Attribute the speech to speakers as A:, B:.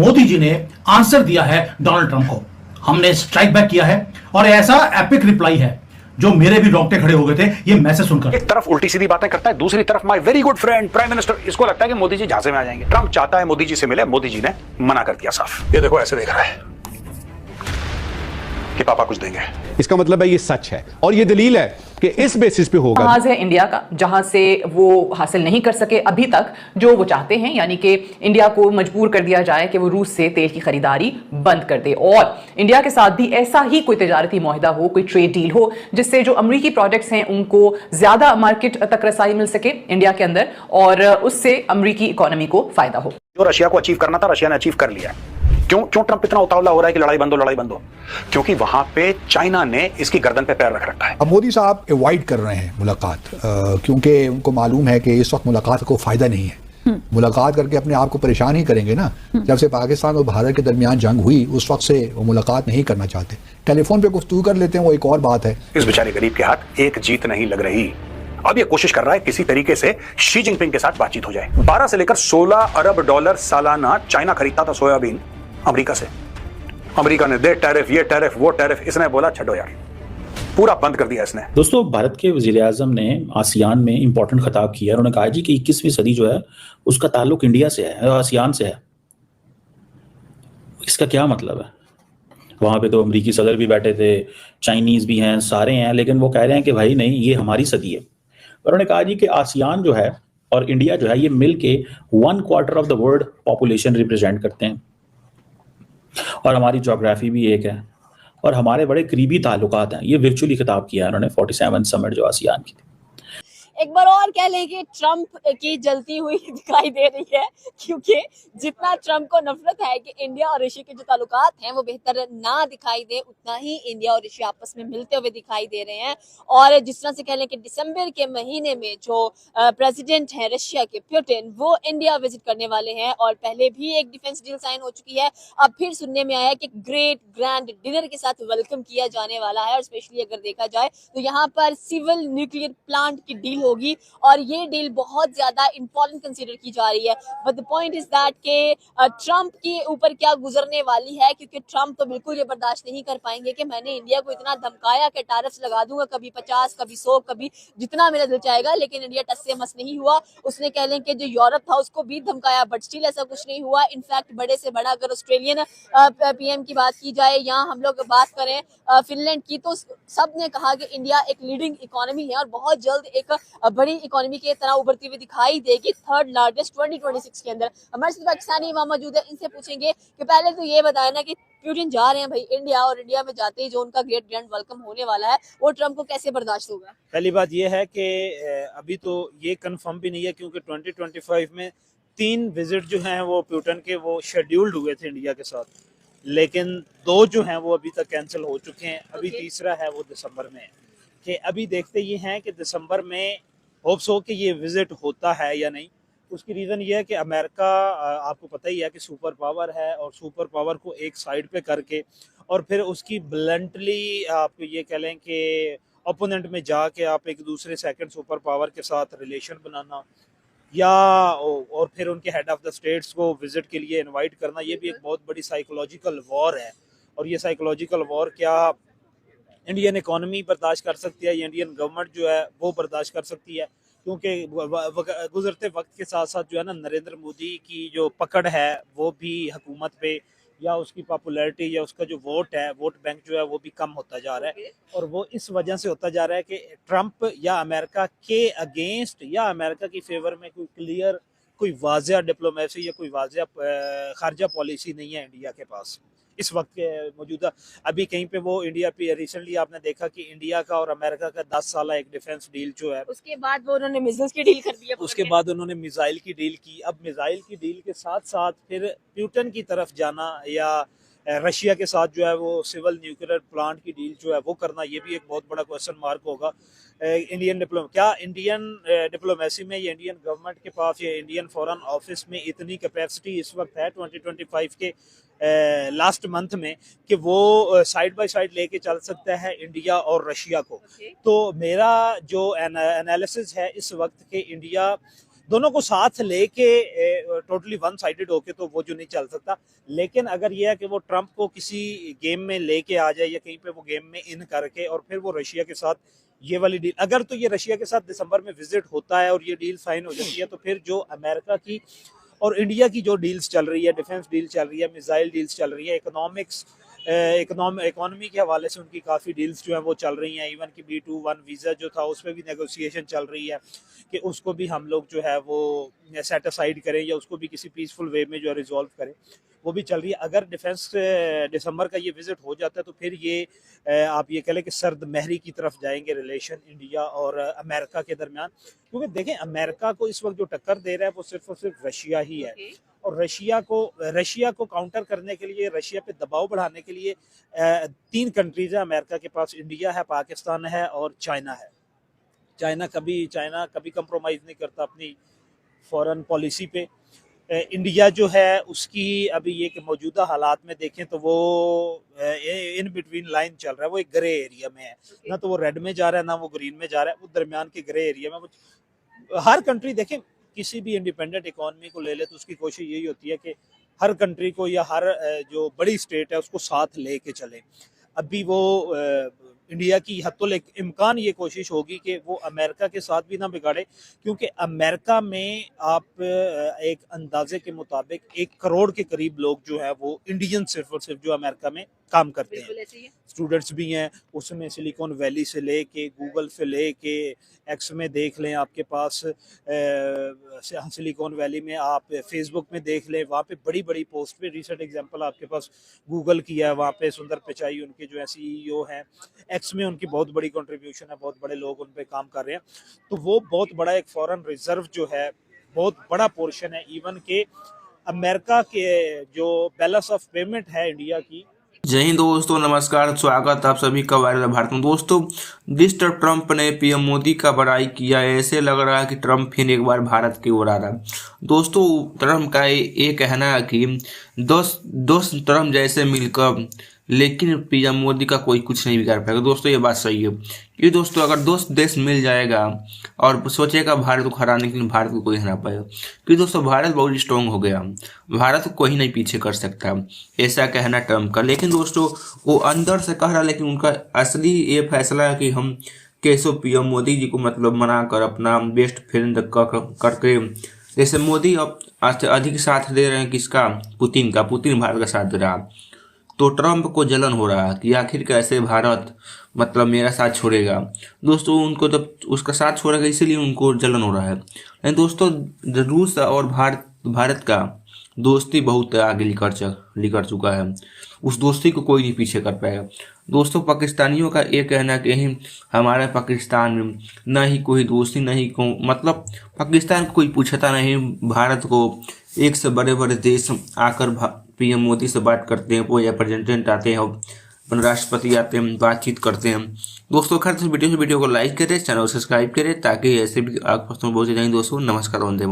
A: मोदी जी ने आंसर दिया है डोनाल्ड ट्रंप को। हमने स्ट्राइक बैक किया है और ऐसा एपिक रिप्लाई है जो मेरे भी रोंगटे खड़े हो गए थे ये मैसेज सुनकर।
B: एक तरफ उल्टी सीधी बातें करता है, दूसरी तरफ my very good friend prime minister, इसको लगता है कि मोदी जी झांसे में आ जाएंगे। ट्रंप चाहता है मोदी जी से मिले, मोदी जी ने मना कर दिया साफ। ये देखो ऐसे देख रहा है कि पापा कुछ देंगे।
C: इसका मतलब है ये सच है और ये दलील है कि इस बेसिस पे होगा।
D: जहाज है इंडिया का जहां से वो हासिल नहीं कर सके अभी तक जो वो चाहते हैं, यानी कि इंडिया को मजबूर कर दिया जाए कि वो रूस से तेल की खरीदारी बंद कर दे और इंडिया के साथ भी ऐसा ही कोई तजारती मुआहिदा हो, कोई ट्रेड डील हो जिससे जो अमरीकी प्रोडक्ट्स हैं उनको ज्यादा मार्केट तक रसाई मिल सके इंडिया के अंदर और उससे अमरीकी इकोनॉमी को फायदा हो।
B: जो रशिया को अचीव करना था रशिया ने अचीव कर लिया। क्यों ट्रंप इतना उतावला हो रहा है कि लड़ाई बंद हो? क्योंकि वहां पे चाइना ने इसकी गर्दन पे पैर रख रखा है।
E: अब मोदी साहब अवॉइड कर रहे हैं मुलाकात, क्योंकि उनको मालूम है कि इस वक्त मुलाकात को फायदा नहीं है। मुलाकात करके अपने आप को परेशान ही करेंगे ना। जब से पाकिस्तान और भारत के दरमियान जंग हुई उस वक्त से वो मुलाकात नहीं करना चाहते। टेलीफोन पे गुफ्तगू कर लेते हैं, वो एक और बात है।
B: इस बेचारे गरीब के हाथ एक जीत नहीं लग रही। अब ये कोशिश कर रहा है किसी तरीके से शी जिनपिंग के साथ बातचीत हो जाए। 12 से लेकर 16 अरब डॉलर सालाना चाइना खरीदता था सोयाबीन अमेरिका से। अमेरिका ने दे टैरिफ, ये टैरिफ, वो टैरिफ, इसने बोला छड्डो यार, पूरा बंद कर दिया इसने।
F: दोस्तों, भारत के वज़ीर-ए-आज़म ने आसियान में इंपॉर्टेंट खिताब किया। उन्होंने कहा जी कि 21वीं सदी जो है उसका ताल्लुक इंडिया से है, आसियान से है। इसका क्या मतलब है? वहां पे तो अमेरिकी सदर भी बैठे थे, चाइनीज भी हैं, सारे हैं, लेकिन वो कह रहे हैं कि भाई नहीं, ये हमारी सदी है। उन्होंने कहा जी कि आसियान जो है और इंडिया जो है ये मिल के 1/4 of the world population represent करते हैं और हमारी ज्योग्राफी भी एक है और हमारे बड़े करीबी ताल्लुकात हैं। ये वर्चुअली खिताब किया है उन्होंने 47 समिट जो आसियान की थी।
G: एक बार और कह लें कि ट्रंप की जलती हुई दिखाई दे रही है, क्योंकि जितना ट्रंप को नफरत है कि इंडिया और रशिया के जो ताल्लुकात हैं वो बेहतर ना दिखाई दे, उतना ही इंडिया और रशिया आपस में मिलते हुए दिखाई दे रहे हैं। और जिस तरह से कह लें कि दिसंबर के महीने में जो प्रेसिडेंट हैं रशिया के पुतिन, वो इंडिया विजिट करने वाले हैं और पहले भी एक डिफेंस डील साइन हो चुकी है। अब फिर सुनने में आया कि ग्रेट ग्रैंड डिनर के साथ वेलकम किया जाने वाला है और स्पेशली अगर देखा जाए तो यहाँ पर सिविल न्यूक्लियर प्लांट की डील होगी और ये डील बहुत ज्यादा इंपॉर्टेंट कंसीडर की जा रही है। But the point is that के ट्रंप के ऊपर क्या गुजरने वाली है, क्योंकि ट्रंप तो बिल्कुल ये बर्दाश्त नहीं कर पाएंगे कि मैंने इंडिया को इतना धमकाया कि टैरिफ्स लगा दूंगा, कभी 50, कभी 100, कभी जितना मेरा दिल चाहेगा, लेकिन इंडिया टस से मस नहीं हुआ। उसने कह लें कि जो यूरोप था उसको भी धमकाया, बट स्टिल ऐसा कुछ नहीं हुआ। इनफैक्ट बड़े से बड़ा अगर ऑस्ट्रेलियन पीएम की बात की जाए या हम लोग बात करें फिनलैंड की, तो सब ने कहा कि इंडिया एक लीडिंग इकोनॉमी है और बहुत जल्द एक बड़ी इकोनॉमी की तरह उभरती हुई दिखाई देगी, थर्ड लार्जेस्ट 2026 के अंदर। हमारे साथ पाकिस्तानी वहां मौजूद है, इनसे पूछेंगे कि पहले तो ये बताया ना कि पुतिन जा रहे हैं भाई इंडिया, और इंडिया में जाते ही जो उनका ग्रेट ग्रैंड वेलकम होने वाला है वो ट्रंप को कैसे बर्दाश्त होगा?
H: पहली बात ये है कि अभी तो ये कंफर्म भी नहीं है, क्योंकि 2025 में 3 विजिट जो हैं वो पुतिन के वो शेड्यूल्ड हुए थे इंडिया के साथ, लेकिन 2 जो हैं वो अभी तक कैंसिल हो चुके हैं। अभी तीसरा है वो दिसंबर में, कि अभी देखते ये हैं कि दिसंबर में होप्स हो कि ये विजिट होता है या नहीं। उसकी रीज़न ये है कि अमेरिका आपको पता ही है कि सुपर पावर है और सुपर पावर को एक साइड पे करके और फिर उसकी ब्लंटली आप ये कह लें कि ओपोनेंट में जाके आप एक दूसरे सेकंड सुपर पावर के साथ रिलेशन बनाना या और फिर उनके हेड ऑफ द स्टेट्स को विजिट के लिए इनवाइट करना, ये भी एक बहुत बड़ी साइकोलॉजिकल वॉर है। और ये साइकोलॉजिकल वॉर क्या इंडियन इकोनॉमी बर्दाश्त कर सकती है या इंडियन गवर्नमेंट जो है वो बर्दाश्त कर सकती है? क्योंकि गुजरते वक्त के साथ साथ जो है ना, नरेंद्र मोदी की जो पकड़ है वो भी हुकूमत पे या उसकी पॉपुलैरिटी या उसका जो वोट है, वोट बैंक जो है वो भी कम होता जा रहा है। और वो इस वजह से होता जा रहा है कि ट्रंप या अमेरिका के अगेंस्ट या अमेरिका की फेवर में कोई क्लियर, कोई वाज़ेह डिप्लोमेसी या कोई वाज़ेह खारजा पॉलिसी नहीं है इंडिया के पास इस वक्त के मौजूदा। अभी कहीं पे वो इंडिया पे रिसेंटली आपने देखा कि इंडिया का और अमेरिका का 10 साल एक डिफेंस डील जो है,
G: उसके बाद वो उन्होंने मिसाइल्स की डील कर दी है।
H: उसके बाद उन्होंने मिसाइल की डील की। अब मिसाइल की डील के साथ साथ फिर पुतिन की तरफ जाना या रशिया के साथ जो है वो सिविल न्यूक्लियर प्लांट की डील जो है वो करना, ये भी एक बहुत बड़ा क्वेश्चन मार्क होगा। इंडियन डिप्लोमेसी में या इंडियन गवर्नमेंट के पास या इंडियन फॉरेन ऑफिस में इतनी कैपेसिटी इस वक्त है 2025 के लास्ट मंथ में कि वो साइड बाय साइड लेके चल सकता है इंडिया और रशिया को। तो मेरा जो एनालिसिस है इस वक्त के इंडिया दोनों को साथ लेके टोटली वन साइडेड होके तो वो जो नहीं चल सकता। लेकिन अगर यह है कि वो ट्रंप को किसी गेम में लेके आ जाए या कहीं पे वो गेम में इन करके और फिर वो रशिया के साथ ये वाली डील, अगर तो ये रशिया के साथ दिसंबर में विजिट होता है और ये डील साइन हो जाती है, तो फिर जो अमेरिका की और इंडिया की जो डील्स चल रही है, डिफेंस डील चल रही है, मिसाइल डील्स चल रही है, इकोनॉमी के हवाले से उनकी काफ़ी डील्स जो हैं वो चल रही हैं। इवन कि B21 वीज़ा जो था उस पर भी नेगोशिएशन चल रही है कि उसको भी हम लोग जो है वो सेट असाइड करें या उसको भी किसी पीसफुल वे में जो है रिजॉल्व करें, वो भी चल रही है। अगर डिफेंस दिसंबर का ये विजिट हो जाता है तो फिर ये आप ये कह लें कि सर्द महरी की तरफ जाएंगे रिलेशन इंडिया और अमेरिका के दरमियान। क्योंकि देखें, अमेरिका को इस वक्त जो टक्कर दे रहा है वो सिर्फ और सिर्फ रशिया ही है, और रशिया को काउंटर करने के लिए, रशिया पे दबाव बढ़ाने के लिए 3 कंट्रीज है अमेरिका के पास, इंडिया है, पाकिस्तान है और चाइना है। चाइना कभी कंप्रोमाइज़ नहीं करता अपनी फॉरेन पॉलिसी पे। इंडिया जो है उसकी अभी ये कि मौजूदा हालात में देखें तो वो इन बिटवीन लाइन चल रहा है, वो एक ग्रे एरिया में है। ना तो वो रेड में जा रहा है ना वो ग्रीन में जा रहा है, वो दरमियान के ग्रे एरिया में। हर कंट्री देखें, किसी भी इंडिपेंडेंट इकोनॉमी को ले ले तो उसकी कोशिश यही होती है कि हर कंट्री को या हर जो बड़ी स्टेट है उसको साथ लेके चले। अभी वो इंडिया की हत्तुल इम्कान ये कोशिश होगी कि वो अमेरिका के साथ भी ना बिगाड़े, क्योंकि अमेरिका में आप एक अंदाजे के मुताबिक 1 करोड़ के करीब लोग जो है वो इंडियन सिर्फ और सिर्फ जो अमेरिका में काम करते हैं, स्टूडेंट्स भी हैं उसमें। सिलिकॉन वैली से लेके गूगल से लेके एक्स में देख लें, आपके पास सिलिकॉन वैली में आप फेसबुक में देख लें, वहाँ पे बड़ी बड़ी पोस्ट पे, रिसेंट एग्जांपल आपके पास गूगल की है, वहाँ पे सुंदर पिचाई उनके जो है CEO हैं, एक्स में उनकी बहुत बड़ी कंट्रीब्यूशन है, बहुत बड़े लोग उन पे काम कर रहे हैं। तो वो बहुत बड़ा एक फॉरेन रिजर्व जो है, बहुत बड़ा पोर्शन है। इवन के अमेरिका के जो बैलेंस ऑफ पेमेंट है इंडिया की।
I: जय हिंद दोस्तों, नमस्कार, स्वागत आप सभी का वायरल भारत में। दोस्तों, मिस्टर ट्रंप ने PM मोदी का बड़ाई किया है। ऐसे लग रहा है कि ट्रंप फिर एक बार भारत की ओर आ रहा है। दोस्तों, ट्रंप का ये कहना है कि दोस्त ट्रंप जैसे मिलकर, लेकिन PM मोदी का कोई कुछ नहीं बिगाड़ पाएगा। दोस्तों, ये बात सही है कि दोस्तों अगर दोस्त देश मिल जाएगा और सोचेगा भारत को हराने के लिए, भारत को कोई हरा पाएगा। क्योंकि दोस्तों भारत बहुत स्ट्रॉन्ग हो गया, भारत को कोई नहीं पीछे कर सकता, ऐसा कहना ट्रंप का। लेकिन दोस्तों वो अंदर से कह रहा, लेकिन उनका असली ये फैसला है कि हम कैसे PM मोदी जी को मतलब मना कर अपना बेस्ट फ्रेंड करके, जैसे मोदी अब अधिक साथ दे रहे हैं किसका, पुतिन का, पुतिन भारत का साथ दे रहा, तो ट्रंप को जलन हो रहा है कि आखिर कैसे भारत मतलब मेरा साथ छोड़ेगा। दोस्तों उनको जब उसका साथ छोड़ेगा इसीलिए उनको जलन हो रहा है। लेकिन दोस्तों रूस और भारत का दोस्ती बहुत आगे निकल चुका है, उस दोस्ती को कोई नहीं पीछे कर पाएगा। दोस्तों पाकिस्तानियों का ये कहना कि हमारे पाकिस्तान में न ही कोई दोस्ती, नहीं को मतलब पाकिस्तान को कोई पूछता नहीं, भारत को एक से बड़े बड़े देश आकर PM मोदी से बात करते हैं, वो रिप्रेजेंटेंट आते हैं, राष्ट्रपति आते हैं, बातचीत करते हैं। दोस्तों खैर वीडियो को लाइक करें, चैनल को सब्सक्राइब करें ताकि ऐसे भी आप बहुत जाएंगे। दोस्तों नमस्कार, वंदे मातरम।